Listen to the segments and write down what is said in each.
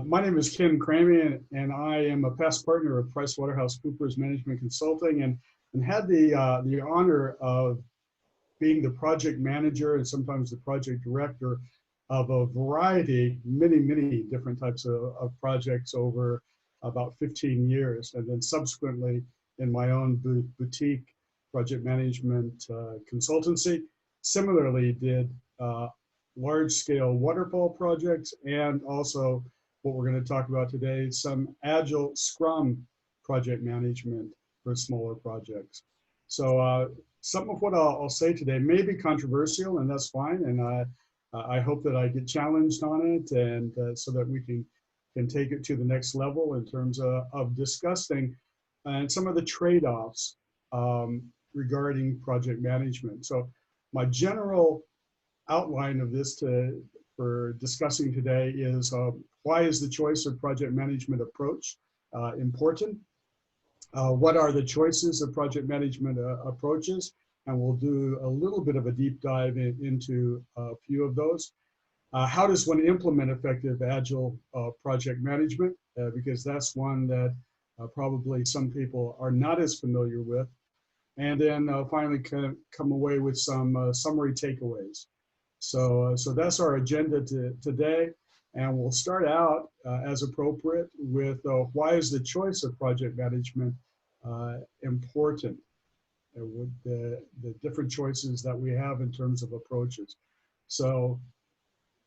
My name is Ken Kramme, and I am a past partner of PricewaterhouseCoopers Management Consulting, and had the honor of being the project manager and sometimes the project director of a variety, many different types of projects over about 15 years. And then subsequently in my own boutique project management consultancy, similarly did large-scale waterfall projects, and also what we're going to talk about today, some Agile Scrum project management for smaller projects. So some of what I'll say today may be controversial, and that's fine. And I hope that I get challenged on it, and so that we can take it to the next level in terms of discussing and some of the trade-offs regarding project management. So my general outline of this for discussing today is why is the choice of project management approach important? What are the choices of project management approaches? And we'll do a little bit of a deep dive into a few of those. How does one implement effective Agile project management? Because that's one that probably some people are not as familiar with. And then finally come away with some summary takeaways. So that's our agenda today. And we'll start out as appropriate with why is the choice of project management important, and with the different choices that we have in terms of approaches. So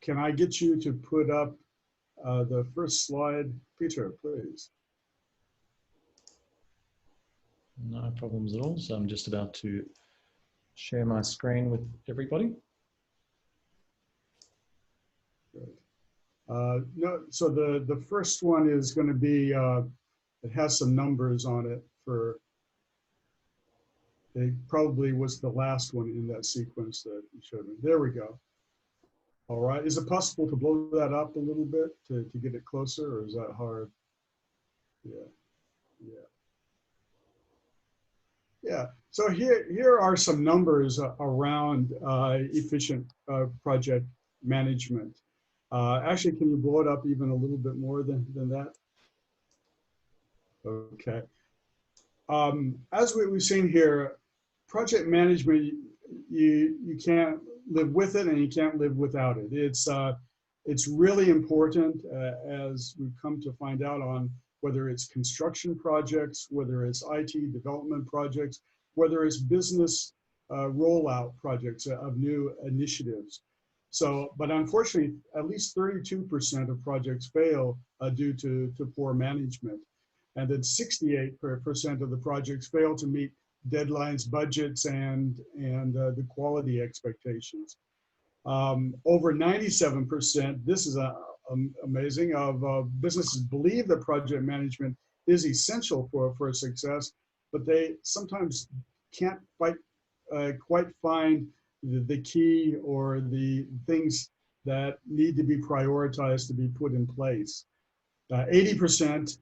can I get you to put up the first slide, Peter, please? No problems at all. So I'm just about to share my screen with everybody. Good. No, so the first one is going to be, it has some numbers on it for, it probably was the last one in that sequence that you showed me. There we go. All right, is it possible to blow that up a little bit to get it closer, or is that hard? Yeah, so here are some numbers around efficient project management. Actually, can you blow it up even a little bit more than that? Okay. As we've seen here, project management, you can't live with it and you can't live without it. It's really important, as we've come to find out, on whether it's construction projects, whether it's IT development projects, whether it's business rollout projects of new initiatives. So, but unfortunately, at least 32% of projects fail due to poor management. And then 68% of the projects fail to meet deadlines, budgets, and the quality expectations. Over 97%, this is amazing, of businesses believe that project management is essential for success, but they sometimes can't quite find the key or the things that need to be prioritized to be put in place. 80%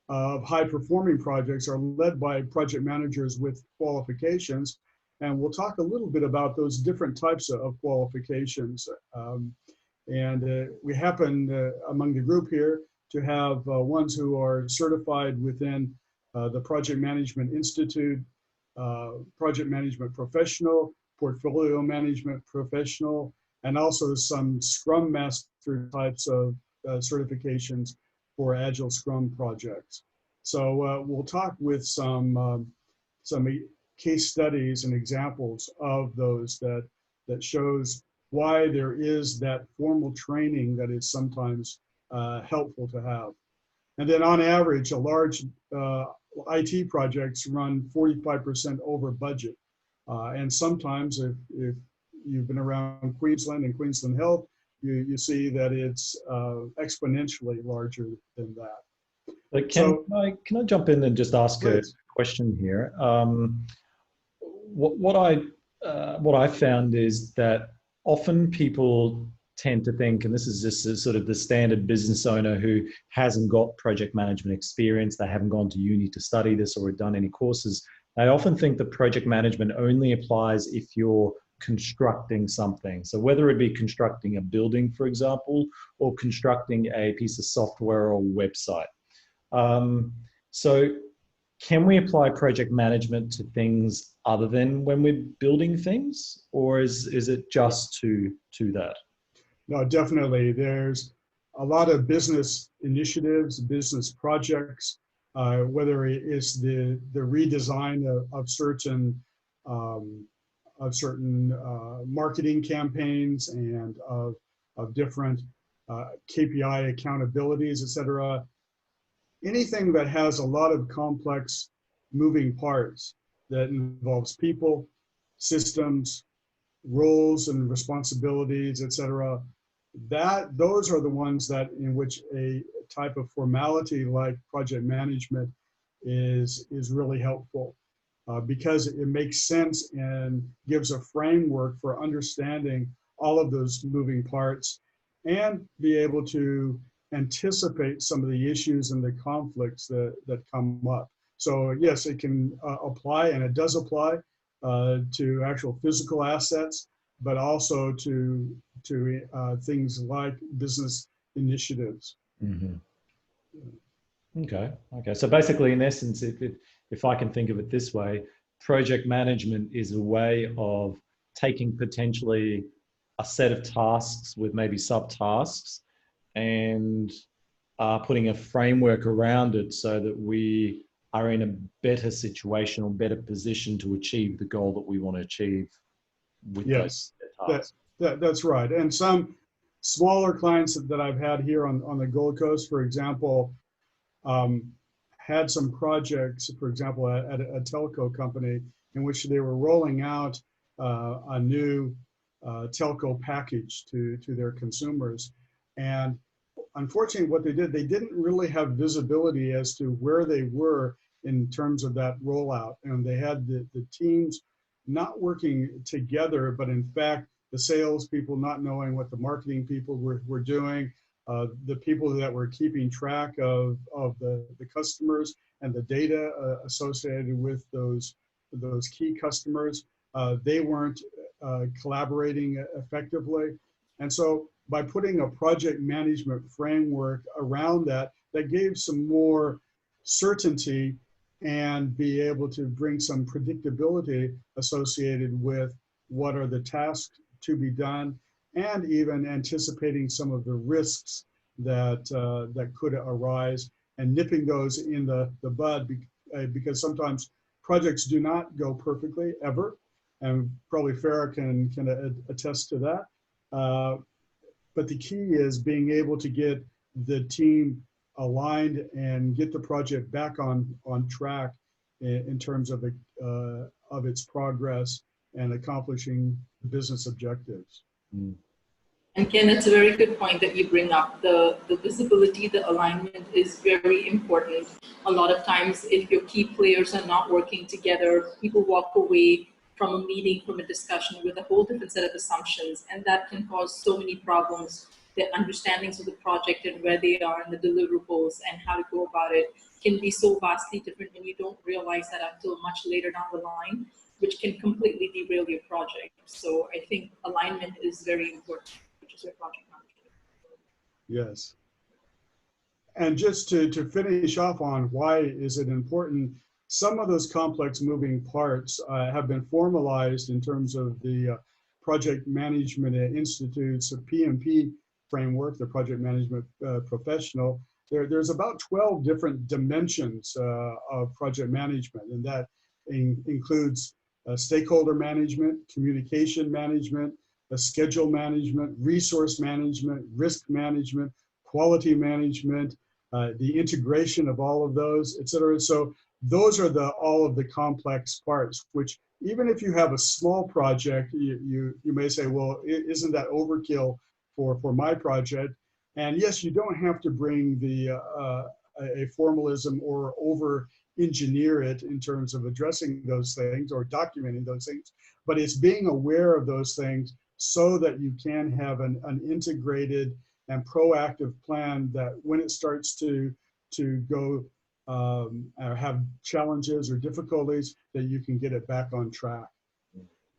of high-performing projects are led by project managers with qualifications, and we'll talk a little bit about those different types of qualifications. We happen among the group here to have ones who are certified within the Project Management Institute, Project Management Professional, Portfolio Management Professional, and also some Scrum Master types of certifications for Agile Scrum projects. So we'll talk with some case studies and examples of those that shows why there is that formal training that is sometimes helpful to have. And then on average, a large IT projects run 45% over budget. And sometimes if you've been around Queensland and Queensland Health, you see that it's exponentially larger than that. But can I jump in and just ask a question here? What I found is that often people tend to think, and this is just sort of the standard business owner who hasn't got project management experience, they haven't gone to uni to study this or done any courses, they often think that project management only applies if you're constructing something. So whether it be constructing a building, for example, or constructing a piece of software or website. So can we apply project management to things other than when we're building things, or is it just to that? No, definitely. There's a lot of business initiatives, business projects, whether it is the redesign of certain marketing campaigns and of different KPI accountabilities, et cetera. Anything that has a lot of complex moving parts that involves people, systems, roles and responsibilities, et cetera, those are the ones that in which a type of formality like project management is really helpful, because it makes sense and gives a framework for understanding all of those moving parts and be able to anticipate some of the issues and the conflicts that come up. So yes, it can apply, and it does apply to actual physical assets, but also to things like business initiatives. Mm-hmm. Okay. So basically, in essence, if I can think of it this way, project management is a way of taking potentially a set of tasks with maybe subtasks and putting a framework around it so that we are in a better situation or better position to achieve the goal that we want to achieve with those tasks. That's right. And some smaller clients that I've had here on the Gold Coast, for example, had some projects, for example, at a telco company in which they were rolling out a new telco package to their consumers. And unfortunately, what they did, they didn't really have visibility as to where they were in terms of that rollout. And they had the teams not working together, but in fact, the salespeople not knowing what the marketing people were doing, the people that were keeping track of the customers and the data associated with those key customers, they weren't collaborating effectively. And so by putting a project management framework around that gave some more certainty and be able to bring some predictability associated with what are the tasks to be done, and even anticipating some of the risks that could arise and nipping those in the bud, because sometimes projects do not go perfectly ever, and probably Farrah can attest to that. But the key is being able to get the team aligned and get the project back on track in terms of its progress and accomplishing business objectives. Mm. And Ken, it's a very good point that you bring up. The visibility, the alignment is very important. A lot of times, if your key players are not working together, people walk away from a meeting, from a discussion with a whole different set of assumptions, and that can cause so many problems. Their understandings of the project and where they are in the deliverables and how to go about it can be so vastly different, and you don't realize that until much later down the line, which can completely derail your project. So I think alignment is very important, which is your project management. Yes. And just to finish off on why is it important, some of those complex moving parts have been formalized in terms of the Project Management Institute's PMP framework, the Project Management Professional. There's about 12 different dimensions of project management, and that includes stakeholder management, communication management, schedule management, resource management, risk management, quality management, the integration of all of those, et cetera. So those are all of the complex parts, which even if you have a small project, you may say, well, isn't that overkill for my project? And yes, you don't have to bring a formalism or over engineer it in terms of addressing those things or documenting those things, but it's being aware of those things so that you can have an integrated and proactive plan that when it starts to go or have challenges or difficulties, that you can get it back on track.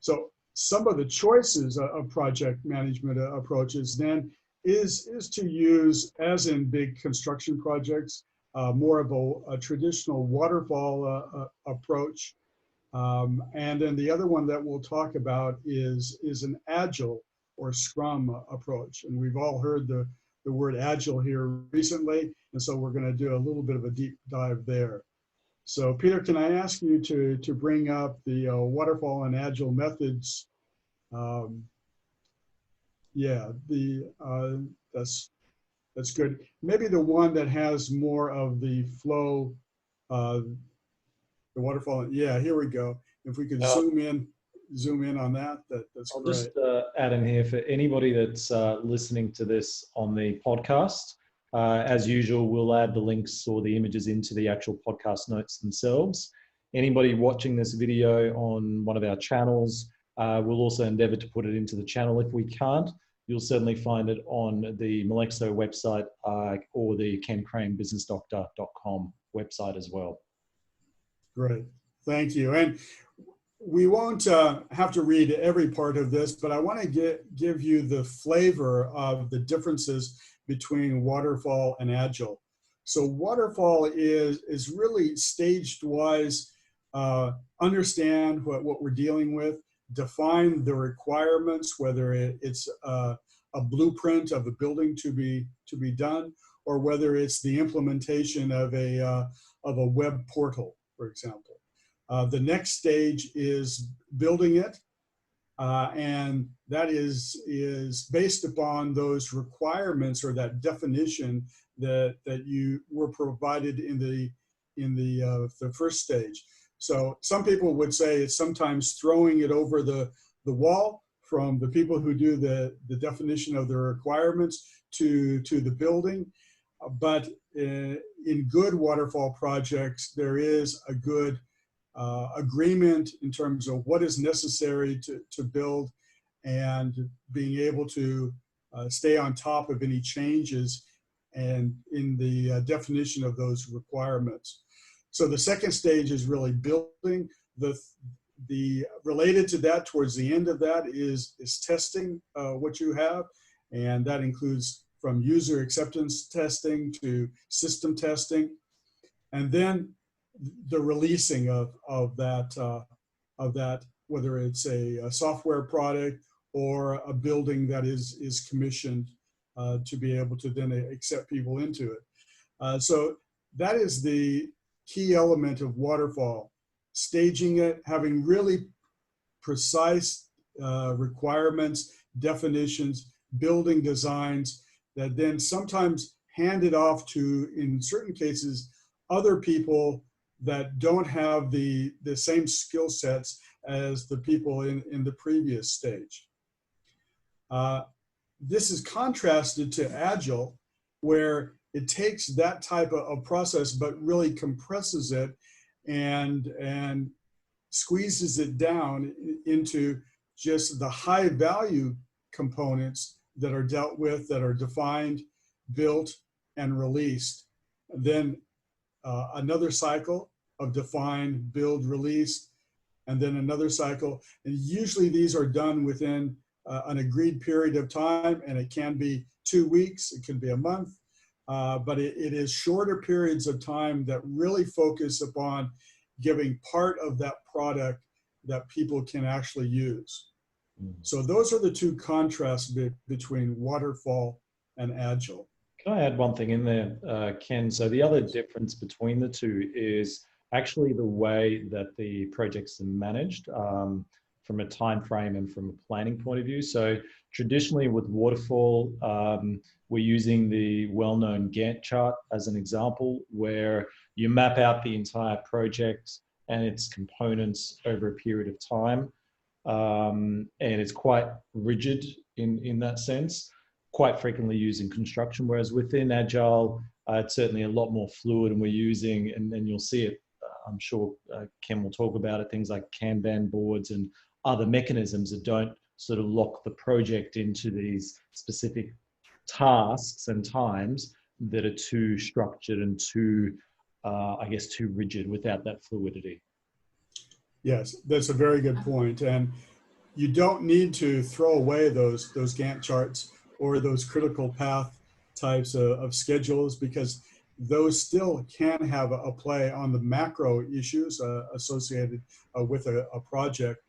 So some of the choices of project management approaches then is to use, as in big construction projects, more of a traditional waterfall approach. And then the other one that we'll talk about is an agile or Scrum approach. And we've all heard the word agile here recently, and so we're going to do a little bit of a deep dive there. So Peter, can I ask you to bring up the waterfall and agile methods? Yeah, that's good. Maybe the one that has more of the flow, the waterfall. Yeah, here we go. If we could zoom in on that, that's I'll great. just add in here for anybody that's listening to this on the podcast. As usual, we'll add the links or the images into the actual podcast notes themselves. Anybody watching this video on one of our channels, we'll also endeavor to put it into the channel. If we can't, you'll certainly find it on the Malekso website or the KenKrammeBusinessDoctor.com website as well. Great, thank you. And we won't have to read every part of this, but I want to give you the flavor of the differences between waterfall and agile. So waterfall is really staged wise, understand what we're dealing with, define the requirements, whether it's a blueprint of a building to be done, or whether it's the implementation of a web portal, for example. The next stage is building it, and that is based upon those requirements or that definition that you were provided in the first stage. So some people would say it's sometimes throwing it over the wall from the people who do the definition of the requirements to the building. But in good waterfall projects, there is a good agreement in terms of what is necessary to build and being able to stay on top of any changes and in the definition of those requirements. So the second stage is really building. The related to that, towards the end of that, is testing what you have, and that includes from user acceptance testing to system testing, and then the releasing of that, whether it's a software product or a building that is commissioned to be able to then accept people into it. So that is the key element of waterfall: staging it, having really precise requirements, definitions, building designs that then sometimes hand it off to, in certain cases, other people that don't have the same skill sets as the people in the previous stage. This is contrasted to Agile, where it takes that type of process but really compresses it and squeezes it down into just the high value components that are dealt with, that are defined, built, and released. Then another cycle of define, build, release, and then another cycle. And usually these are done within an agreed period of time, and it can be 2 weeks, it can be a month, but it is shorter periods of time that really focus upon giving part of that product that people can actually use. So those are the two contrasts between waterfall and agile. Can I add one thing in there, Ken? So the other difference between the two is actually the way that the projects are managed from a time frame and from a planning point of view. So traditionally with waterfall, we're using the well-known Gantt chart as an example, where you map out the entire project and its components over a period of time. And it's quite rigid in that sense, quite frequently used in construction, whereas within Agile, it's certainly a lot more fluid, and we're using, and you'll see it, I'm sure Ken will talk about it, things like Kanban boards and other mechanisms that don't sort of lock the project into these specific tasks and times that are too structured and too, I guess, too rigid without that fluidity. Yes, that's a very good point. And you don't need to throw away those Gantt charts or those critical path types of schedules, because those still can have a play on the macro issues associated with a project.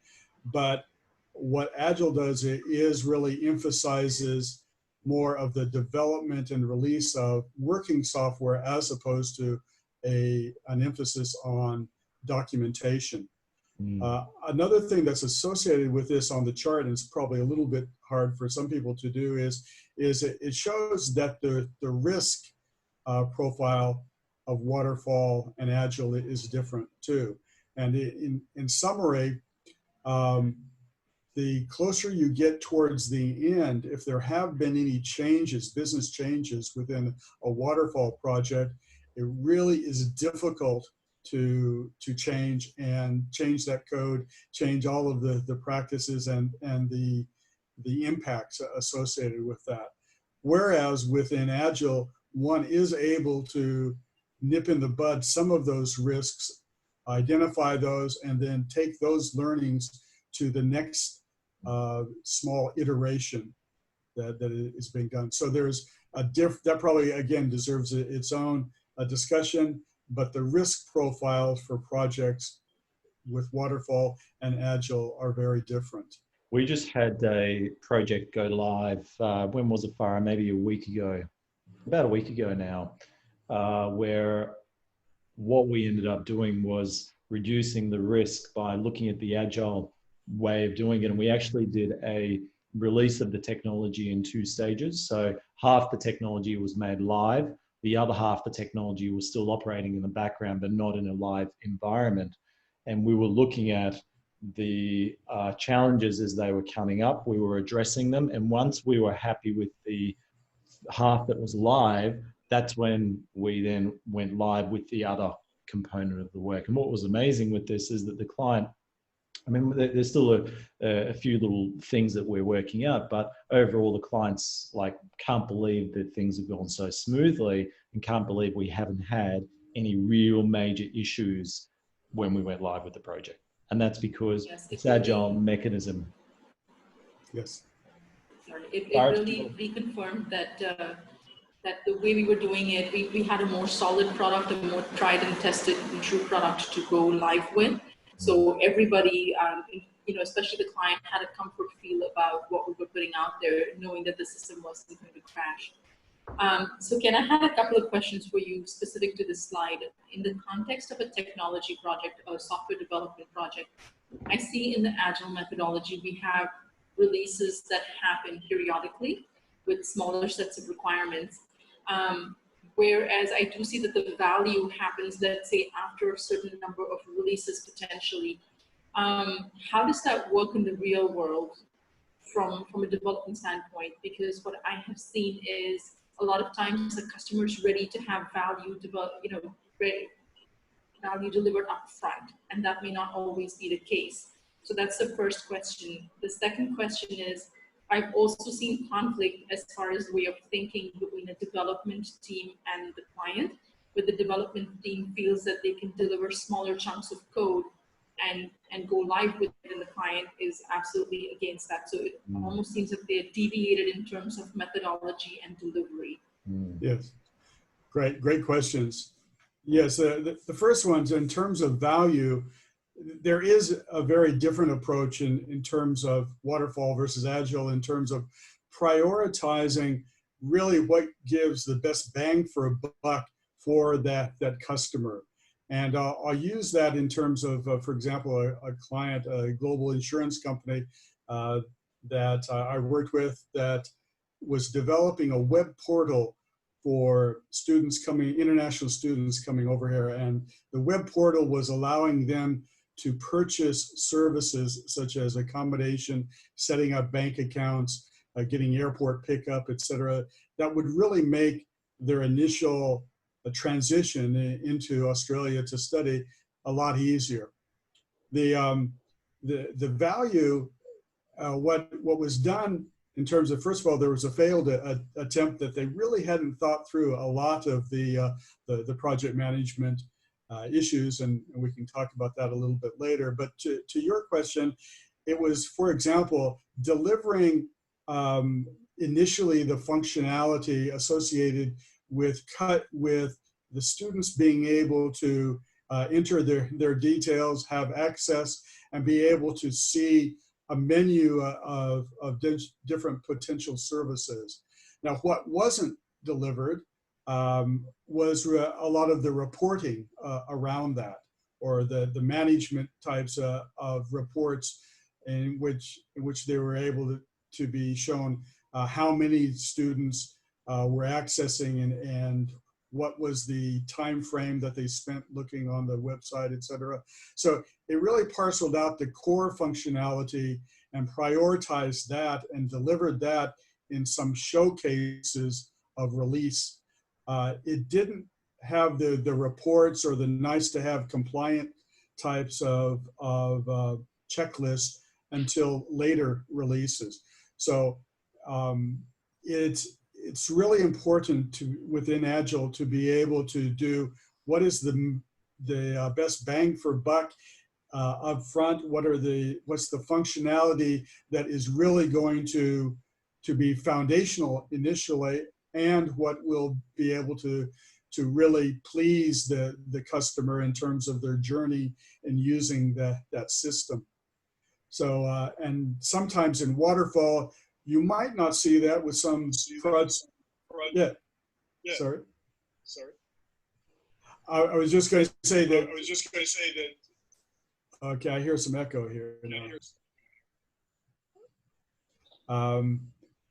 But what Agile does is really emphasizes more of the development and release of working software as opposed to an emphasis on documentation. Another thing that's associated with this on the chart, and it's probably a little bit hard for some people to do, is it shows that the risk profile of Waterfall and Agile is different too. And in summary, the closer you get towards the end, if there have been any changes, business changes within a Waterfall project, it really is difficult to change that code, change all of the practices and the impacts associated with that. Whereas within Agile, one is able to nip in the bud some of those risks, identify those, and then take those learnings to the next small iteration that is being done. So there's that probably, again, deserves its own discussion, but the risk profiles for projects with Waterfall and Agile are very different. We just had a project go live, when was it, Farrah? Maybe a week ago, about a week ago now, where what we ended up doing was reducing the risk by looking at the Agile way of doing it. And we actually did a release of the technology in 2 stages. So half the technology was made live. The other half, the technology was still operating in the background, but not in a live environment. And we were looking at the challenges as they were coming up. We were addressing them. And once we were happy with the half that was live, that's when we then went live with the other component of the work. And what was amazing with this is that the client, I mean, there's still a few little things that we're working out, but overall the clients can't believe that things have gone so smoothly and can't believe we haven't had any real major issues when we went live with the project. And that's because it's Agile mechanism. Yes. Sorry, it really reconfirmed that that the way we were doing it, we had a more solid product, a more tried and tested and true product to go live with. So everybody, especially the client, had a comfort feel about what we were putting out there, knowing that the system wasn't going to crash. So Ken, I had a couple of questions for you specific to this slide. In the context of a technology project or software development project, I see in the Agile methodology, we have releases that happen periodically with smaller sets of requirements. Whereas I do see that the value happens, let's say, after a certain number of releases potentially. How does that work in the real world from a development standpoint? Because what I have seen is a lot of times the customer is ready to have value value delivered upfront, and that may not always be the case. So that's the first question. The second question is, I've also seen conflict as far as the way of thinking between the development team and the client, where the development team feels that they can deliver smaller chunks of code and go live with it, and the client is absolutely against that. So it almost seems that they're deviated in terms of methodology and delivery. Yes, great questions. Yes, the first one's in terms of value. There is a very different approach in terms of Waterfall versus Agile, in terms of prioritizing really what gives the best bang for a buck for that customer. And I'll use that in terms of, for example, a client, a global insurance company that I worked with that was developing a web portal for students international students coming over here. And the web portal was allowing them to purchase services such as accommodation, setting up bank accounts, getting airport pickup, etc. That would really make their initial transition into Australia to study a lot easier. The value, what was done in terms of, first of all, there was a failed attempt that they really hadn't thought through a lot of the project management issues, and we can talk about that a little bit later. But to your question, it was, for example, delivering initially the functionality associated with the students being able to enter their details, have access, and be able to see a menu of different potential services. Now, what wasn't delivered was a lot of the reporting around that, or the management types of reports in which they were able to be shown how many students were accessing and what was the time frame that they spent looking on the website, et cetera. So it really parceled out the core functionality and prioritized that and delivered that in some showcases of release. It didn't have the reports or the nice to have compliant types of checklists until later releases. So it's really important within Agile to be able to do what is the best bang for buck up front. What's the functionality that is really going to be foundational initially, and what will be able to really please the customer in terms of their journey in using that system. So and sometimes in Waterfall, you might not see that with some projects. Yeah. Sorry. I was just going to say that. Okay, I hear some echo here.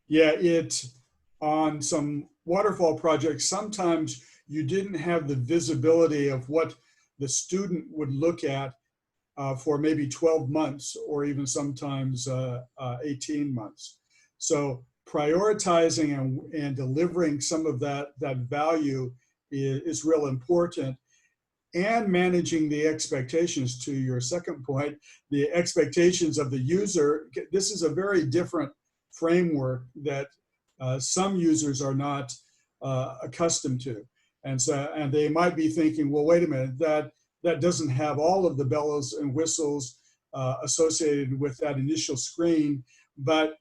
Yeah, on some Waterfall projects, sometimes you didn't have the visibility of what the student would look at for maybe 12 months or even sometimes 18 months. So prioritizing and delivering some of that value is real important, and managing the expectations. To your second point, the expectations of the user. This is a very different framework that some users are not accustomed to. And they might be thinking, well, wait a minute, that doesn't have all of the bells and whistles associated with that initial screen. But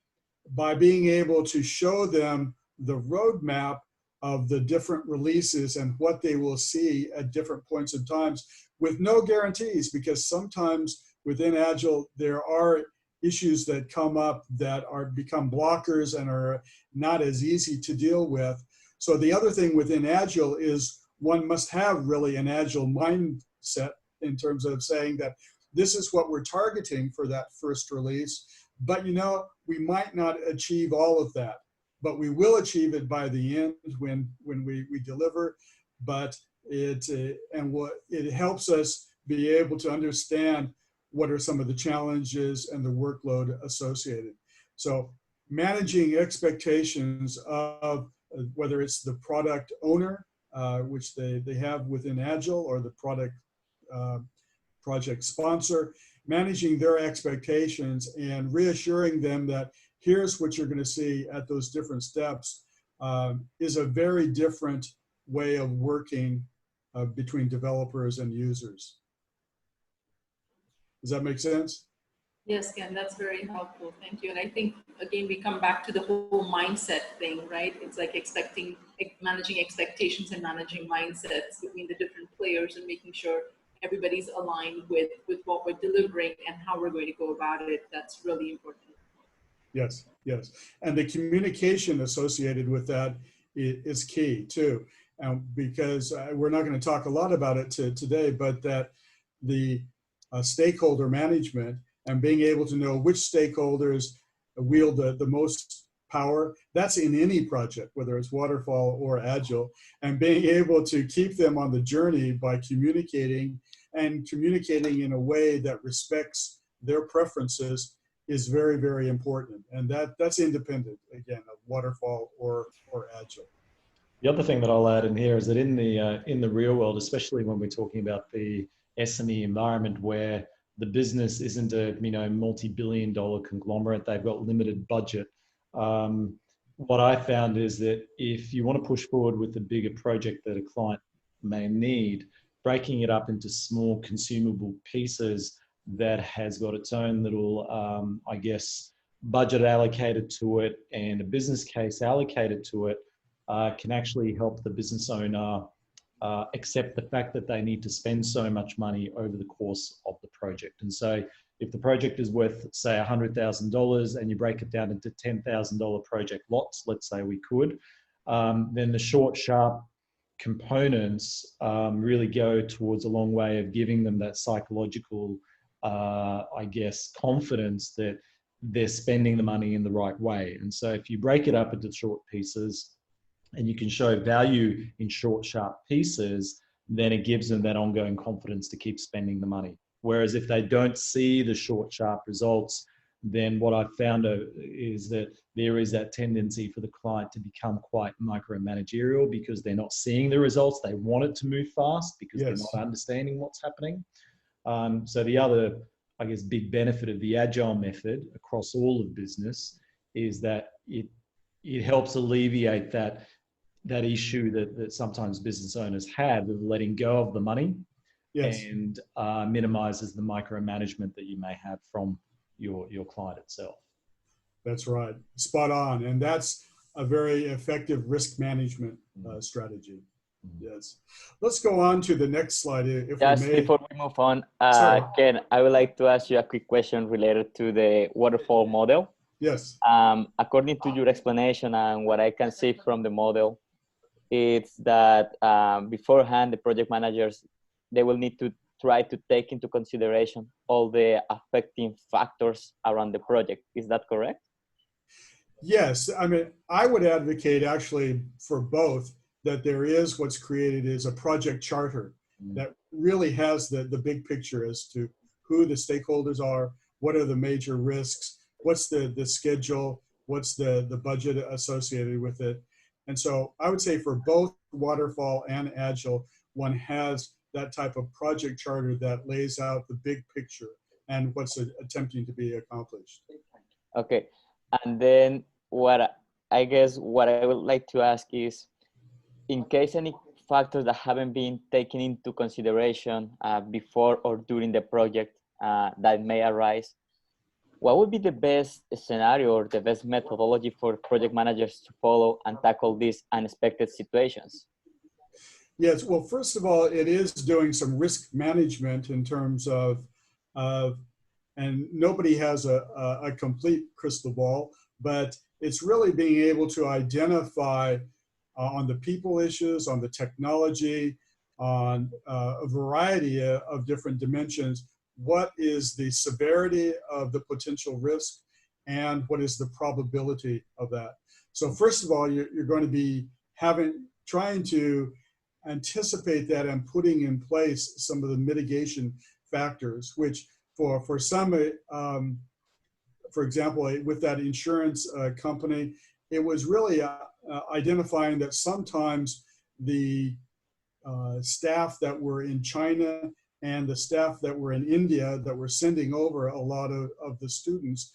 by being able to show them the roadmap of the different releases and what they will see at different points in times, with no guarantees, because sometimes within Agile there are issues that come up that become blockers and are not as easy to deal with. So the other thing within Agile is one must have really an Agile mindset in terms of saying that this is what we're targeting for that first release, but we might not achieve all of that, but we will achieve it by the end when we deliver. But it helps us be able to understand what are some of the challenges and the workload associated. So managing expectations of whether it's the product owner, which they have within Agile, or the product project sponsor, managing their expectations and reassuring them that here's what you're going to see at those different steps is a very different way of working between developers and users. Does that make sense? Yes, Ken, that's very helpful. Thank you. And I think, again, we come back to the whole mindset thing, right? It's like managing expectations and managing mindsets between the different players and making sure everybody's aligned with what we're delivering and how we're going to go about it. That's really important. Yes. And the communication associated with that is key too. Because we're not going to talk a lot about it today, but that the stakeholder management and being able to know which stakeholders wield the most power, that's in any project, whether it's Waterfall or Agile, and being able to keep them on the journey by communicating in a way that respects their preferences is very, very important. And that's independent, again, of Waterfall or Agile. The other thing that I'll add in here is that in the real world, especially when we're talking about the SME environment where the business isn't a multi-billion-dollar conglomerate, they've got limited budget. What I found is that if you want to push forward with the bigger project that a client may need, breaking it up into small consumable pieces that has got its own little, I guess, budget allocated to it and a business case allocated to it, can actually help the business owner accept the fact that they need to spend so much money over the course of the project. And so if the project is worth, say, $100,000 and you break it down into $10,000 project lots, let's say we could, then the short, sharp components really go towards a long way of giving them that psychological, I guess, confidence that they're spending the money in the right way. And so if you break it up into short pieces and you can show value in short, sharp pieces, then it gives them that ongoing confidence to keep spending the money. Whereas if they don't see the short, sharp results, then what I've found is that there is that tendency for the client to become quite micromanagerial because they're not seeing the results. They want it to move fast because they're not understanding what's happening. So the other, I guess, big benefit of the Agile method across all of business is that it helps alleviate that issue that sometimes business owners have of letting go of the money and minimizes the micromanagement that you may have from your client itself. That's right. Spot on. And that's a very effective risk management strategy. Yes. Let's go on to the next slide. If Just we may. before we move on, Ken, I would like to ask you a quick question related to the waterfall model. Yes. According to your explanation and what I can see from the model, it's that beforehand, the project managers, they will need to try to take into consideration all the affecting factors around the project. Is that correct? Yes. I mean, I would advocate actually for both, that there is what's created is a project charter that really has the big picture as to who the stakeholders are, what are the major risks, what's the schedule, what's the budget associated with it. And so I would say for both Waterfall and Agile, one has that type of project charter that lays out the big picture and what's attempting to be accomplished. Okay. And then what I would like to ask is, in case any factors that haven't been taken into consideration before or during the project that may arise, what would be the best scenario or the best methodology for project managers to follow and tackle these unexpected situations? Yes, well, first of all, it is doing some risk management in terms of and nobody has a complete crystal ball, but it's really being able to identify on the people issues, on the technology, on a variety of different dimensions, what is the severity of the potential risk and what is the probability of that. So first of all, you're going to be trying to anticipate that and putting in place some of the mitigation factors, which for some, for example, with that insurance company, it was really identifying that sometimes the staff that were in China and the staff that were in India that were sending over a lot of the students,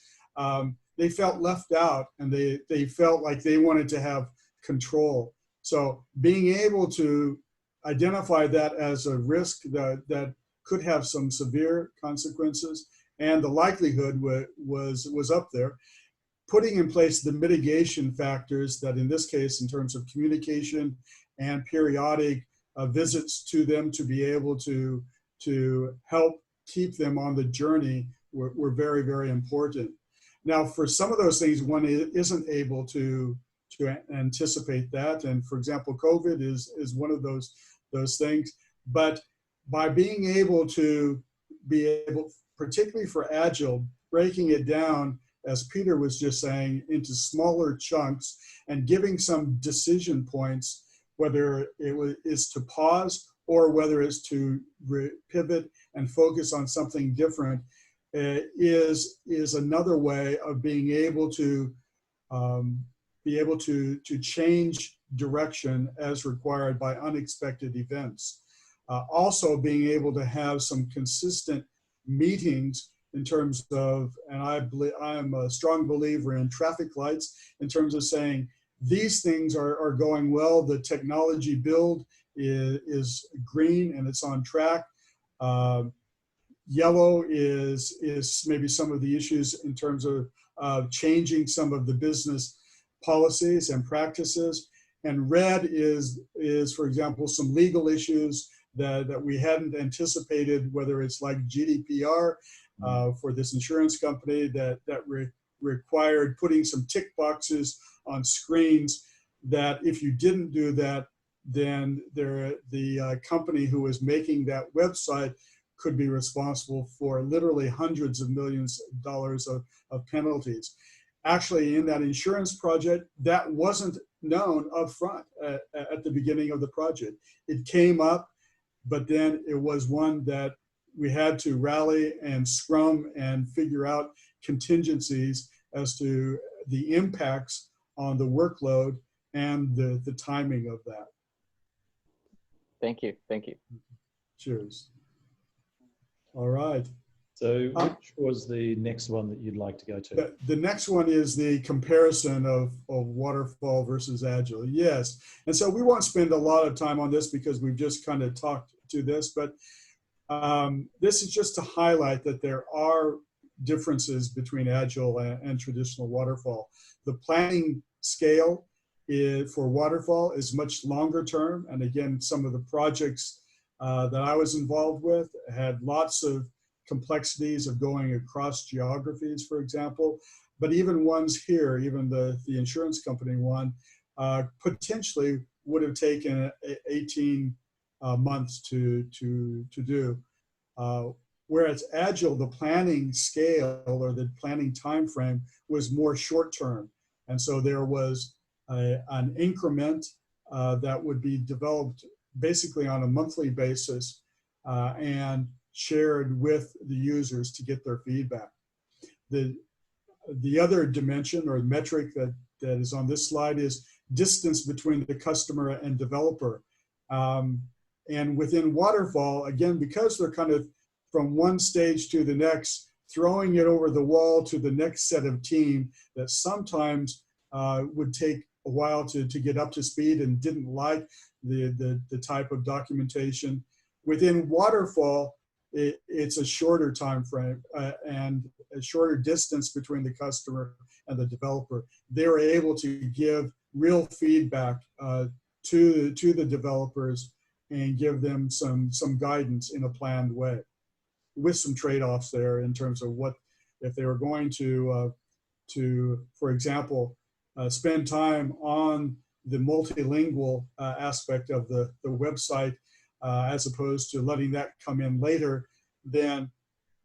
they felt left out and they felt like they wanted to have control. So being able to identify that as a risk that could have some severe consequences, and the likelihood was up there, putting in place the mitigation factors that in this case, in terms of communication and periodic visits to them to be able to help keep them on the journey were very, very important. Now, for some of those things, one isn't able to anticipate that. And for example, COVID is one of those things. But by being able to particularly for Agile, breaking it down, as Peter was just saying, into smaller chunks and giving some decision points, whether it is to pause or whether it's to pivot and focus on something different, is another way of being able to change direction as required by unexpected events. Also being able to have some consistent meetings in terms of, and I am a strong believer in traffic lights in terms of saying, these things are going well, the technology build is green and it's on track. Yellow is maybe some of the issues in terms of changing some of the business policies and practices. And red is, for example, some legal issues that we hadn't anticipated, whether it's like GDPR for this insurance company that required putting some tick boxes on screens that if you didn't do that, then the company who was making that website could be responsible for literally hundreds of millions of dollars of penalties. Actually, in that insurance project, that wasn't known up front at the beginning of the project. It came up, but then it was one that we had to rally and scrum and figure out contingencies as to the impacts on the workload and the timing of that. Thank you. Thank you. Cheers. All right. So which was the next one that you'd like to go to? The next one is the comparison of Waterfall versus Agile. Yes. And so we won't spend a lot of time on this because we've just kind of talked to this, but this is just to highlight that there are differences between Agile and traditional Waterfall. The planning scale for Waterfall is much longer term. And again, some of the projects that I was involved with had lots of complexities of going across geographies, for example. But even ones here, even the insurance company one, potentially would have taken 18 months to do. Whereas Agile, the planning scale or the planning time frame was more short term. And so there was an increment that would be developed basically on a monthly basis and shared with the users to get their feedback. The other dimension or metric that is on this slide is distance between the customer and developer. And within Waterfall, again, because they're kind of from one stage to the next, throwing it over the wall to the next set of team that sometimes would take a while to get up to speed and didn't like the type of documentation. Within Waterfall, it's a shorter time frame and a shorter distance between the customer and the developer. They were able to give real feedback to the developers and give them some guidance in a planned way, with some trade-offs there in terms of what if they were going to for example, spend time on the multilingual aspect of the website as opposed to letting that come in later, then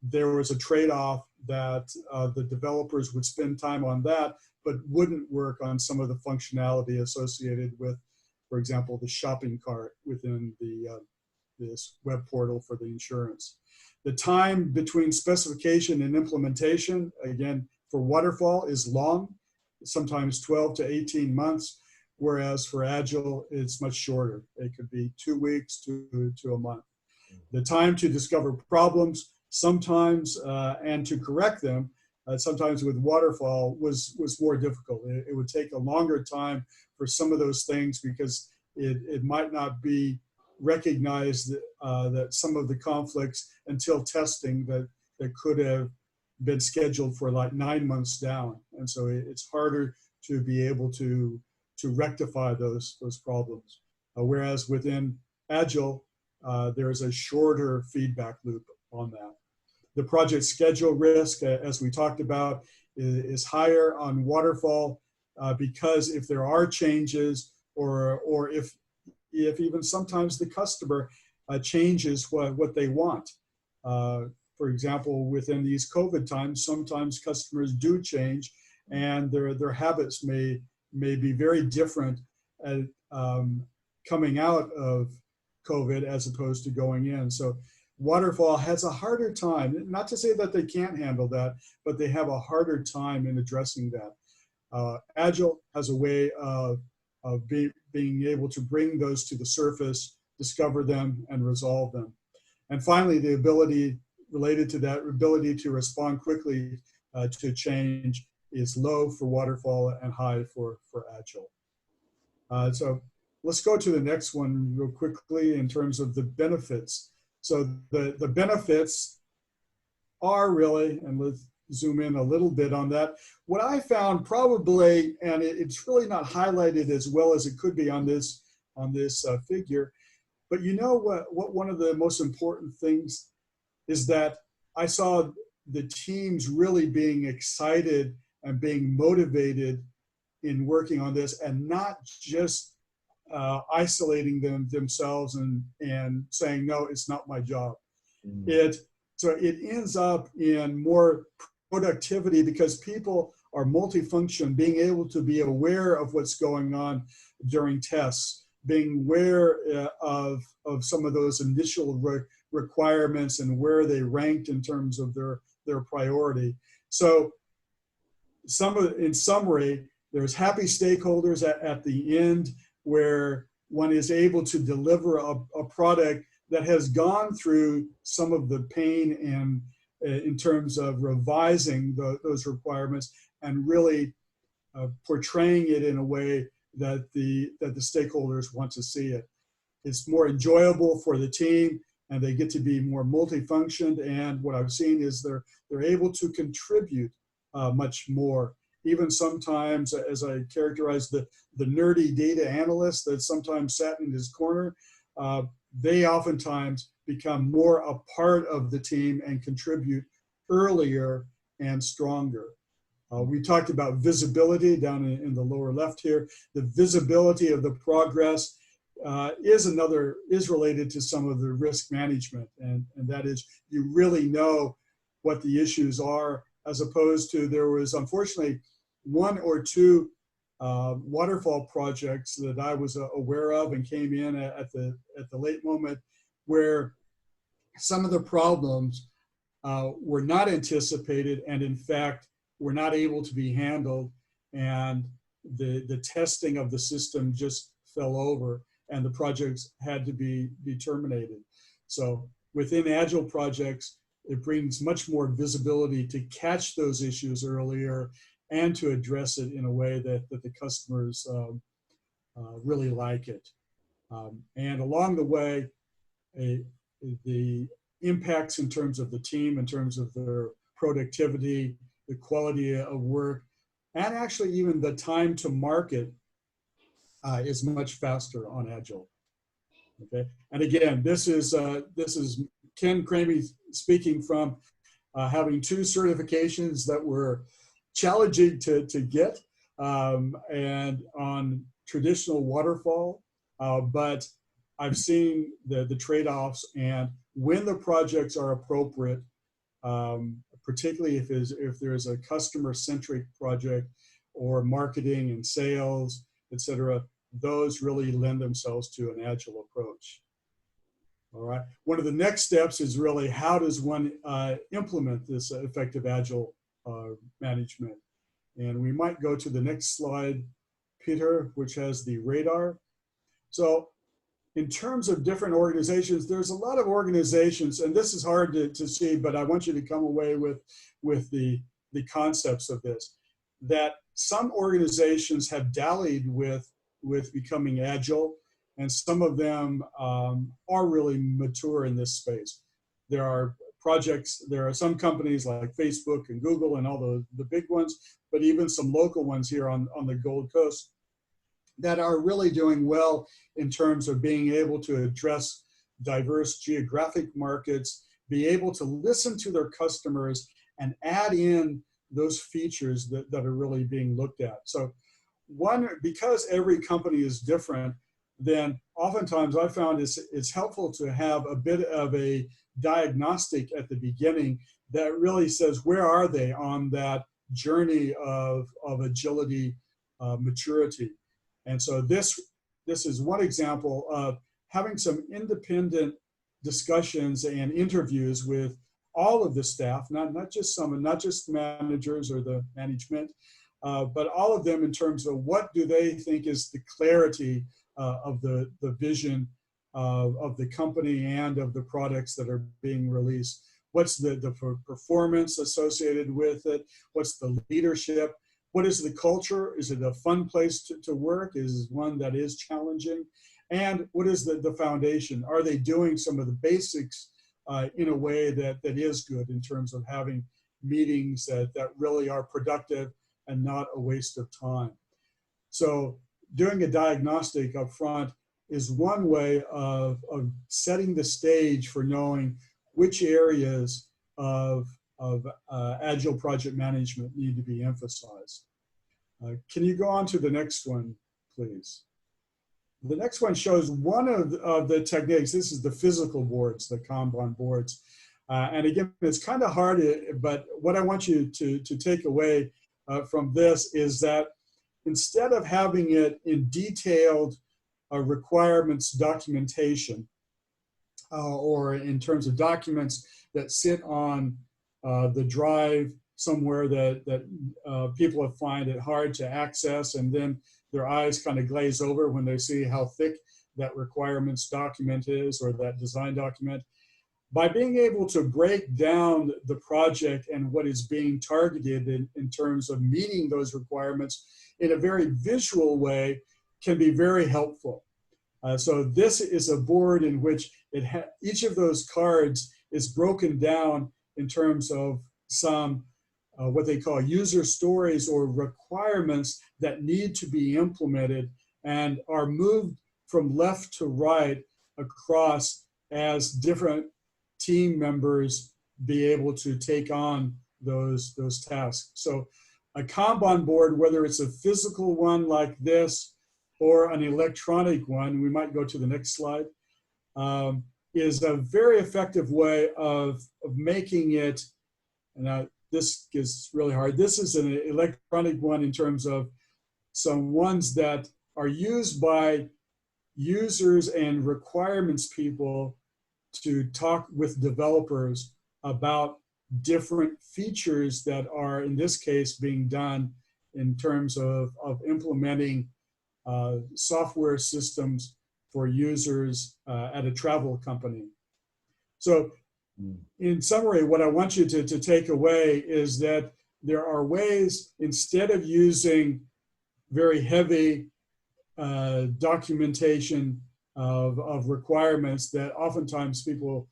there was a trade-off that the developers would spend time on that, but wouldn't work on some of the functionality associated with, for example, the shopping cart within this web portal for the insurance. The time between specification and implementation, again, for Waterfall is long, sometimes 12 to 18 months, whereas for Agile, it's much shorter. It could be 2 weeks to a month. The time to discover problems sometimes and to correct them, sometimes with Waterfall was more difficult. It would take a longer time for some of those things because it might not be recognized that some of the conflicts until testing that could have been scheduled for like 9 months down. And so it's harder to be able to rectify those problems. Whereas within Agile, there's a shorter feedback loop on that. The project schedule risk, as we talked about, is higher on Waterfall because if there are changes or if even sometimes the customer changes what they want. For example, within these COVID times, sometimes customers do change and their habits may be very different at, coming out of COVID as opposed to going in. So Waterfall has a harder time, not to say that they can't handle that, but they have a harder time in addressing that. Agile has a way of being able to bring those to the surface, discover them, and resolve them. And finally, the ability related to that, ability to respond quickly to change is low for Waterfall and high for Agile. So let's go to the next one real quickly in terms of the benefits. So the benefits are really, and let's zoom in a little bit on that. What I found probably, and it's really not highlighted as well as it could be on this figure, but you know what one of the most important things is that I saw the teams really being excited and being motivated in working on this, and not just isolating themselves and saying, no, it's not my job. So it ends up in more productivity because people are multifunction, being able to be aware of what's going on during tests, being aware of some of those initial requirements and where they ranked in terms of their priority. So in summary, there's happy stakeholders at the end where one is able to deliver a product that has gone through some of the pain and in terms of revising those requirements and really portraying it in a way that the stakeholders want to see it. It's more enjoyable for the team, and they get to be more multifunctioned. And what I've seen is they're able to contribute much more. Even sometimes, as I characterize the nerdy data analyst that sometimes sat in his corner, they oftentimes become more a part of the team and contribute earlier and stronger. We talked about visibility down in the lower left here. The visibility of the progress is related to some of the risk management, and that is you really know what the issues are, as opposed to there was unfortunately one or two waterfall projects that I was aware of and came in at the late moment where some of the problems were not anticipated and in fact were not able to be handled, and the testing of the system just fell over and the projects had to be terminated. So within Agile projects, it brings much more visibility to catch those issues earlier and to address it in a way that the customers really like it. And along the way, the impacts in terms of the team, in terms of their productivity, the quality of work, and actually even the time to market is much faster on Agile. Okay, and again, this is Ken Kramme speaking from having 2 certifications that were challenging to get and on traditional waterfall, but I've seen the trade-offs, and when the projects are appropriate, particularly if there's a customer-centric project or marketing and sales, etc., those really lend themselves to an Agile approach. All right. One of the next steps is really how does one implement this effective Agile management? And we might go to the next slide, Peter, which has the radar. So in terms of different organizations, there's a lot of organizations, and this is hard to see, but I want you to come away with the concepts of this, that some organizations have dallied with becoming Agile, and some of them are really mature in this space. There are projects, there are some companies like Facebook and Google and all the big ones, but even some local ones here on the Gold Coast that are really doing well in terms of being able to address diverse geographic markets, be able to listen to their customers and add in those features that are really being looked at. So because every company is different, then oftentimes I found it's helpful to have a bit of a diagnostic at the beginning that really says, where are they on that journey of agility maturity? And so this is one example of having some independent discussions and interviews with all of the staff, not just some, and not just managers or the management, but all of them in terms of what do they think is the clarity of the vision of the company and of the products that are being released. What's the performance associated with it? What's the leadership? What is the culture? Is it a fun place to work? Is it one that is challenging? And what is the foundation? Are they doing some of the basics in a way that is good in terms of having meetings that really are productive and not a waste of time. So doing a diagnostic up front is one way of setting the stage for knowing which areas of Agile project management need to be emphasized. Can you go on to the next one, please? The next one shows one of the techniques. This is the physical boards, the Kanban boards. And again, it's kind of hard, but what I want you to take away from this is that instead of having it in detailed requirements documentation, or in terms of documents that sit on the drive somewhere that people find it hard to access, and then their eyes kind of glaze over when they see how thick that requirements document is, or that design document. By being able to break down the project and what is being targeted in terms of meeting those requirements in a very visual way can be very helpful. So this is a board in which each of those cards is broken down in terms of some what they call user stories or requirements that need to be implemented and are moved from left to right across as different team members be able to take on those tasks. So a Kanban board, whether it's a physical one like this or an electronic one, we might go to the next slide, is a very effective way of making it, and this is really hard. This is an electronic one in terms of some ones that are used by users and requirements people to talk with developers about different features that are, in this case, being done in terms of implementing software systems for users at a travel company. So in summary, what I want you to take away is that there are ways, instead of using very heavy documentation of requirements that oftentimes people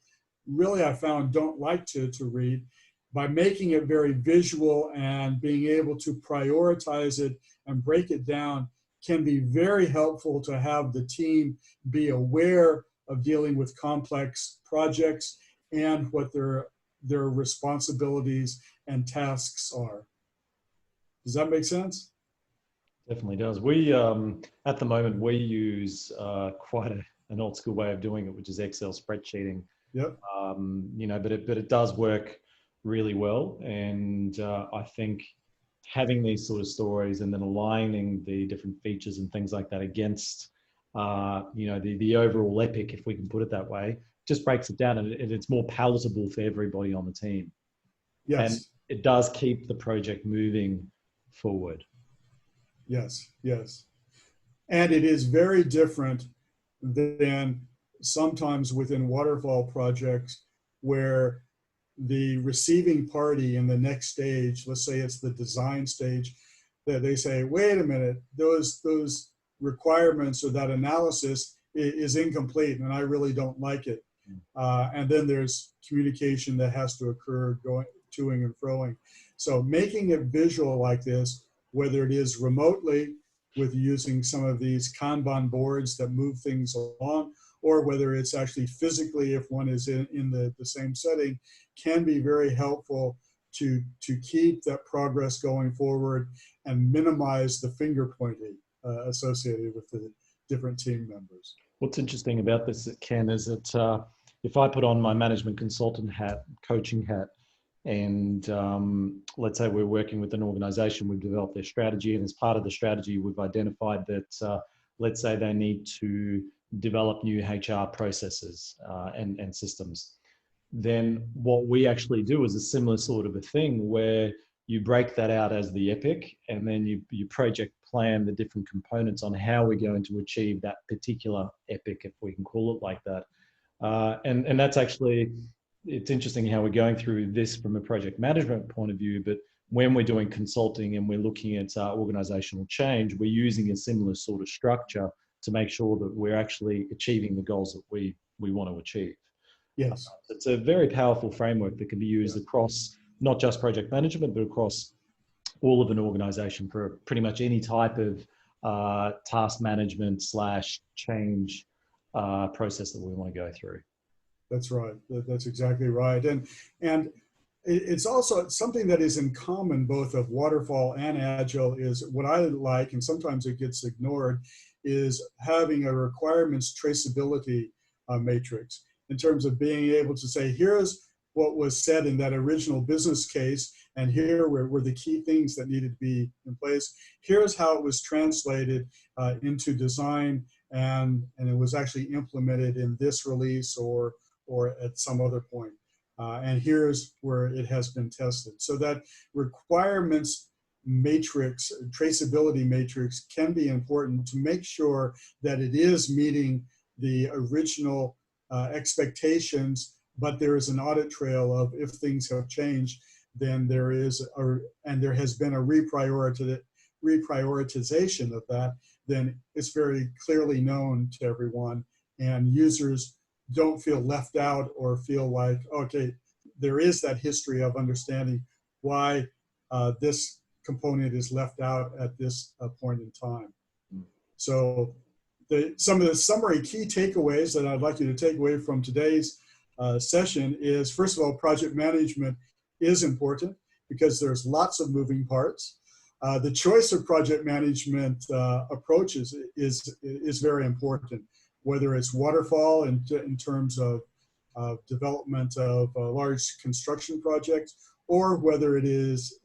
really, I found, don't like to read, by making it very visual and being able to prioritize it and break it down can be very helpful to have the team be aware of dealing with complex projects and what their responsibilities and tasks are. Does that make sense? Definitely does. We, at the moment, we use quite an old school way of doing it, which is Excel spreadsheeting. Yep. You know, but it does work really well. And I think having these sort of stories and then aligning the different features and things like that against, you know, the overall epic, if we can put it that way, just breaks it down, and it's more palatable for everybody on the team. Yes. And it does keep the project moving forward. Yes, yes. And it is very different than sometimes within waterfall projects where the receiving party in the next stage, let's say it's the design stage, that they say, wait a minute, those requirements or that analysis is incomplete and I really don't like it. And then there's communication that has to occur going toing and froing. So making it visual like this, whether it is remotely with using some of these Kanban boards that move things along, or whether it's actually physically if one is in the same setting, can be very helpful to keep that progress going forward and minimize the finger pointing associated with the different team members. What's interesting about this, Ken, is that if I put on my management consultant hat, coaching hat, and let's say we're working with an organization, we've developed their strategy, and as part of the strategy, we've identified that, let's say they need to develop new HR processes and systems. Then what we actually do is a similar sort of a thing where you break that out as the epic, and then you project plan the different components on how we're going to achieve that particular epic, if we can call it like that. And that's actually, it's interesting how we're going through this from a project management point of view, but when we're doing consulting and we're looking at organizational change, we're using a similar sort of structure to make sure that we're actually achieving the goals that we want to achieve. Yes. It's a very powerful framework that can be used across not just project management, but across all of an organization for pretty much any type of task management / change process that we want to go through. That's right. That's exactly right. And it's also something that is in common both of Waterfall and Agile is what I like, and sometimes it gets ignored, is having a requirements traceability matrix in terms of being able to say, here's what was said in that original business case, and here were the key things that needed to be in place. Here's how it was translated into design, and it was actually implemented in this release or at some other point. And here's where it has been tested. So that requirements matrix, traceability matrix can be important to make sure that it is meeting the original expectations, but there is an audit trail of if things have changed, then there is, and there has been a reprioritization of that, then it's very clearly known to everyone, and users don't feel left out or feel like, okay, there is that history of understanding why this component is left out at this point in time. So some of the summary key takeaways that I'd like you to take away from today's session is, first of all, project management is important because there's lots of moving parts. The choice of project management approaches is very important, whether it's Waterfall in terms of development of large construction projects, or whether it is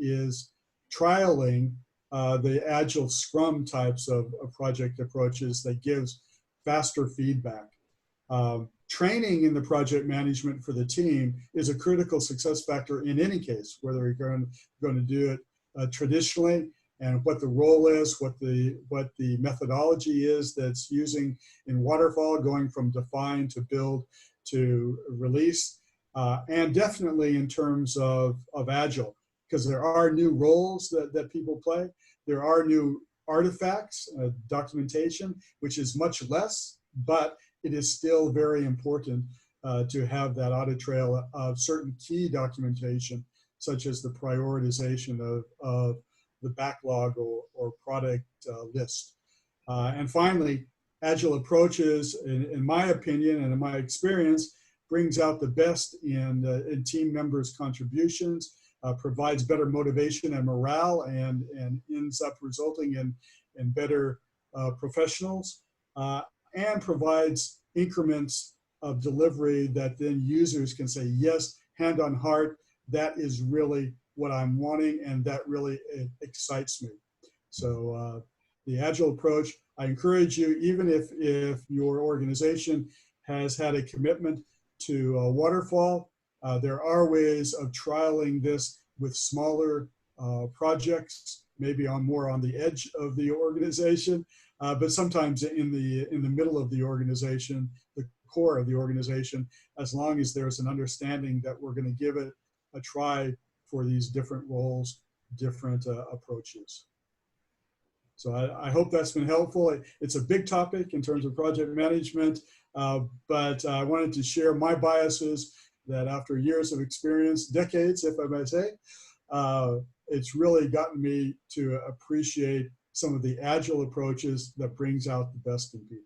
trialing the Agile Scrum types of project approaches that gives faster feedback. Training in the project management for the team is a critical success factor in any case, whether you're going to do it traditionally, and what the role is, what the methodology is that's using in Waterfall, going from define to build to release, and definitely in terms of Agile, because there are new roles that people play. There are new artifacts, documentation, which is much less, but it is still very important to have that audit trail of certain key documentation, such as the prioritization of the backlog or product list. And finally, Agile approaches, in my opinion and in my experience, brings out the best in team members' contributions, provides better motivation and morale, and ends up resulting in better professionals, and provides increments of delivery that then users can say, yes, hand on heart, that is really what I'm wanting, and that really excites me. So the Agile approach, I encourage you, even if your organization has had a commitment to Waterfall, there are ways of trialing this with smaller projects, maybe more on the edge of the organization, but sometimes in the middle of the organization, the core of the organization, as long as there's an understanding that we're going to give it a try for these different roles, different approaches. So I hope that's been helpful. It's a big topic in terms of project management, but I wanted to share my biases that after years of experience, decades, if I may say, it's really gotten me to appreciate some of the Agile approaches that brings out the best in people.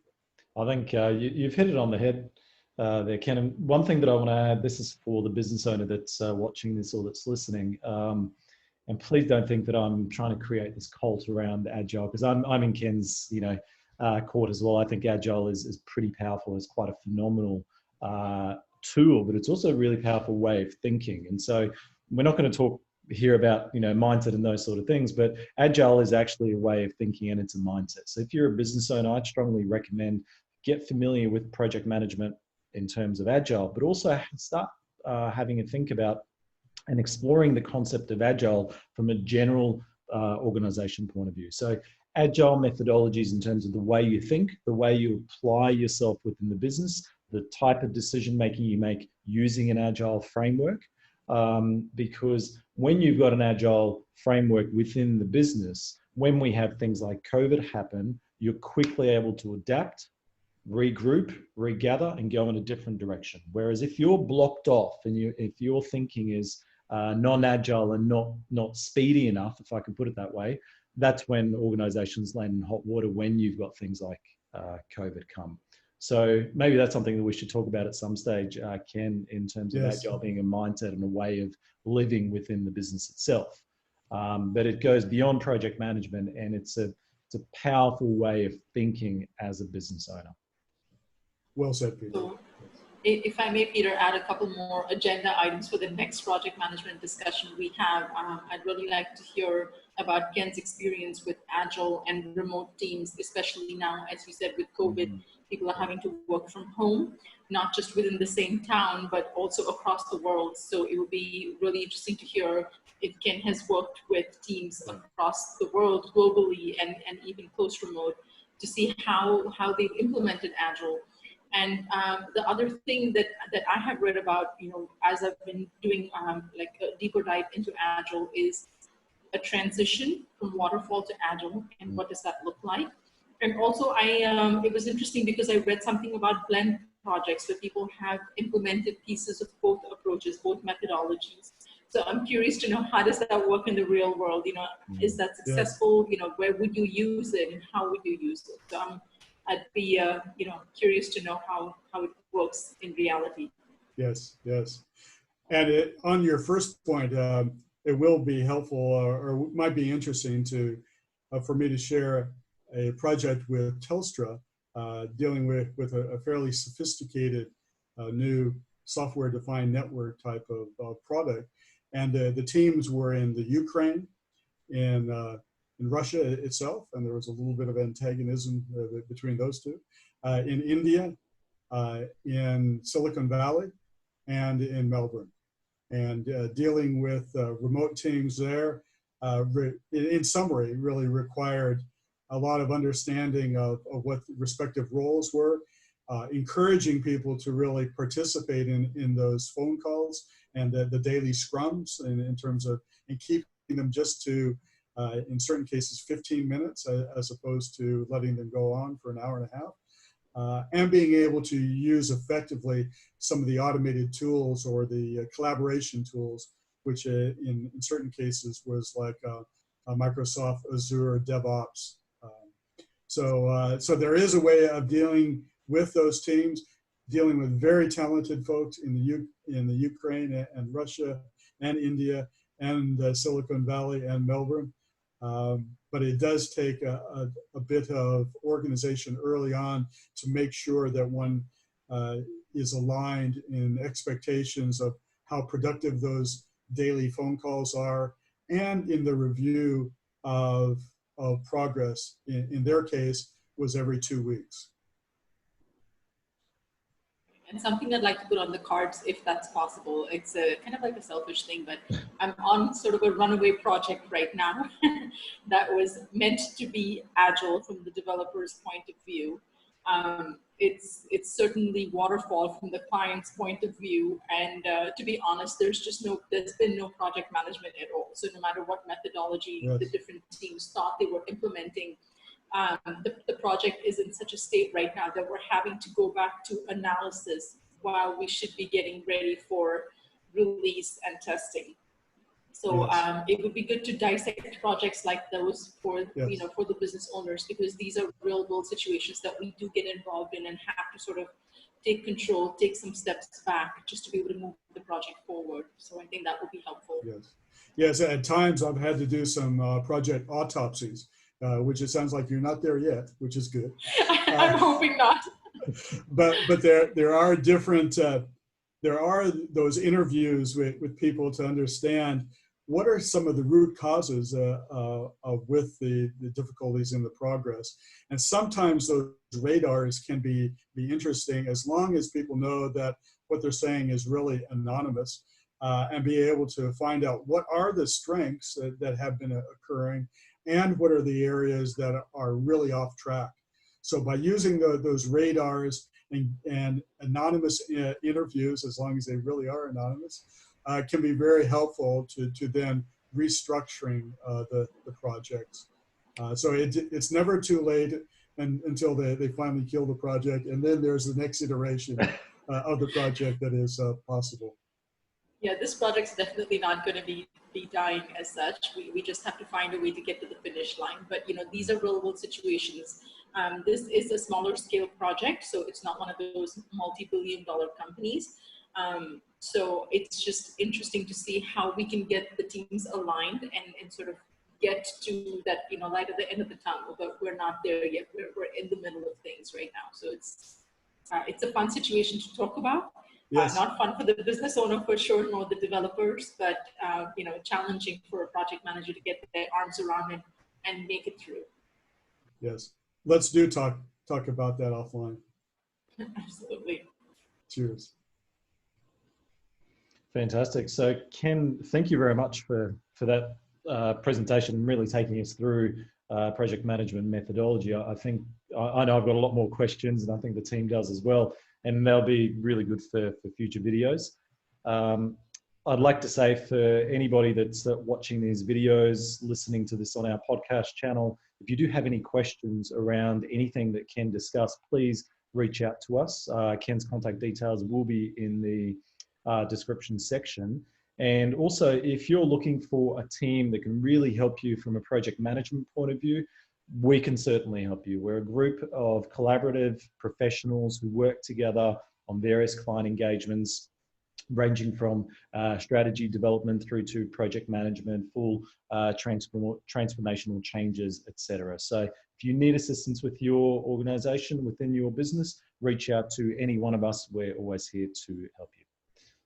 I think you've hit it on the head there, Ken. And one thing that I want to add, this is for the business owner that's watching this or that's listening. And please don't think that I'm trying to create this cult around Agile, because I'm in Ken's court as well. I think Agile is pretty powerful. It's quite a phenomenal tool, but it's also a really powerful way of thinking. And so we're not going to talk here about mindset and those sort of things, but Agile is actually a way of thinking, and it's a mindset. So if you're a business owner, I'd strongly recommend get familiar with project management in terms of Agile, but also start having a think about and exploring the concept of Agile from a general organization point of view. So Agile methodologies in terms of the way you think, the way you apply yourself within the business, the type of decision-making you make using an Agile framework, because when you've got an Agile framework within the business, when we have things like COVID happen, you're quickly able to adapt regroup, regather, and go in a different direction. Whereas if you're blocked off and if your thinking is non-agile and not speedy enough, if I can put it that way, that's when organizations land in hot water when you've got things like COVID come. So maybe that's something that we should talk about at some stage, Ken, in terms of agile being a mindset and a way of living within the business itself. But it goes beyond project management, and it's a powerful way of thinking as a business owner. Well said, Peter. So, if I may, Peter, add a couple more agenda items for the next project management discussion we have. I'd really like to hear about Ken's experience with Agile and remote teams, especially now, as you said, with COVID, people are having to work from home, not just within the same town, but also across the world. So it would be really interesting to hear if Ken has worked with teams across the world globally and even close remote to see how they've implemented Agile. And the other thing that I have read about, as I've been doing like a deeper dive into Agile, is a transition from Waterfall to Agile, and what does that look like? And also, it was interesting because I read something about blend projects where people have implemented pieces of both approaches, both methodologies. So I'm curious to know, how does that work in the real world? Is that successful? Where would you use it, and how would you use it? So I'd be, curious to know how it works in reality. Yes. And on your first point, it will be helpful or might be interesting for me to share a project with Telstra dealing with a fairly sophisticated new software-defined network type of product. And the teams were in the Ukraine, in Russia itself, and there was a little bit of antagonism between those two, in India, in Silicon Valley, and in Melbourne. And dealing with remote teams there, in summary, really required a lot of understanding of what the respective roles were, encouraging people to really participate in those phone calls and the daily scrums in terms of, and keeping them just to, in certain cases, 15 minutes as opposed to letting them go on for an hour and a half. And being able to use effectively some of the automated tools or the collaboration tools, which in certain cases was like a Microsoft Azure DevOps. So there is a way of dealing with those teams, dealing with very talented folks in the Ukraine and Russia and India and Silicon Valley and Melbourne. But it does take a bit of organization early on to make sure that one is aligned in expectations of how productive those daily phone calls are, and in the review of progress. In their case, was every 2 weeks. And something I'd like to put on the cards, if that's possible. It's a kind of like a selfish thing, but I'm on sort of a runaway project right now that was meant to be agile from the developer's point of view. It's certainly waterfall from the client's point of view, and to be honest, there's been no project management at all. So no matter what methodology the different teams thought they were implementing, the project is in such a state right now that we're having to go back to analysis while we should be getting ready for release and testing. So it would be good to dissect projects like those for for the business owners, because these are real world situations that we do get involved in and have to sort of take control, take some steps back just to be able to move the project forward. So I think that would be helpful. Yes. At times I've had to do some project autopsies. Which it sounds like you're not there yet, which is good. I'm hoping not. But there are different, there are those interviews with people to understand what are some of the root causes with the difficulties in the progress. And sometimes those radars can be interesting as long as people know that what they're saying is really anonymous, and be able to find out what are the strengths that have been occurring, and what are the areas that are really off track. So by using those radars and anonymous interviews, as long as they really are anonymous, can be very helpful to then restructuring the projects. So it's never too late until they finally kill the project. And then there's the next iteration of the project that is possible. Yeah, this project's definitely not going to be dying as such. We just have to find a way to get to the finish line. But, you know, these are real world situations. This is a smaller scale project, so it's not one of those multi-billion-dollar companies. So it's just interesting to see how we can get the teams aligned and sort of get to that, you know, light at the end of the tunnel. But we're not there yet. We're in the middle of things right now. So it's a fun situation to talk about. Yes. Not fun for the business owner for sure, nor the developers, but you know, challenging for a project manager to get their arms around it and make it through. Yes. Let's talk about that offline. Absolutely. Cheers. Fantastic. So Ken, thank you very much for that presentation, really taking us through project management methodology. I think I know I've got a lot more questions, and I think the team does as well, and they'll be really good for future videos. I'd like to say for anybody that's watching these videos, listening to this on our podcast channel, if you do have any questions around anything that Ken discussed, please reach out to us. Ken's contact details will be in the description section. And also, if you're looking for a team that can really help you from a project management point of view, we can certainly help you. We're a group of collaborative professionals who work together on various client engagements, ranging from strategy development through to project management, full transformational changes, etc. So if you need assistance with your organization, within your business, reach out to any one of us. We're always here to help you.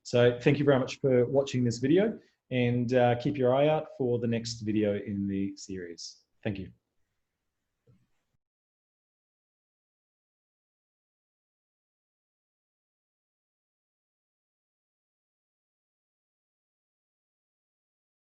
So thank you very much for watching this video, and keep your eye out for the next video in the series. Thank you.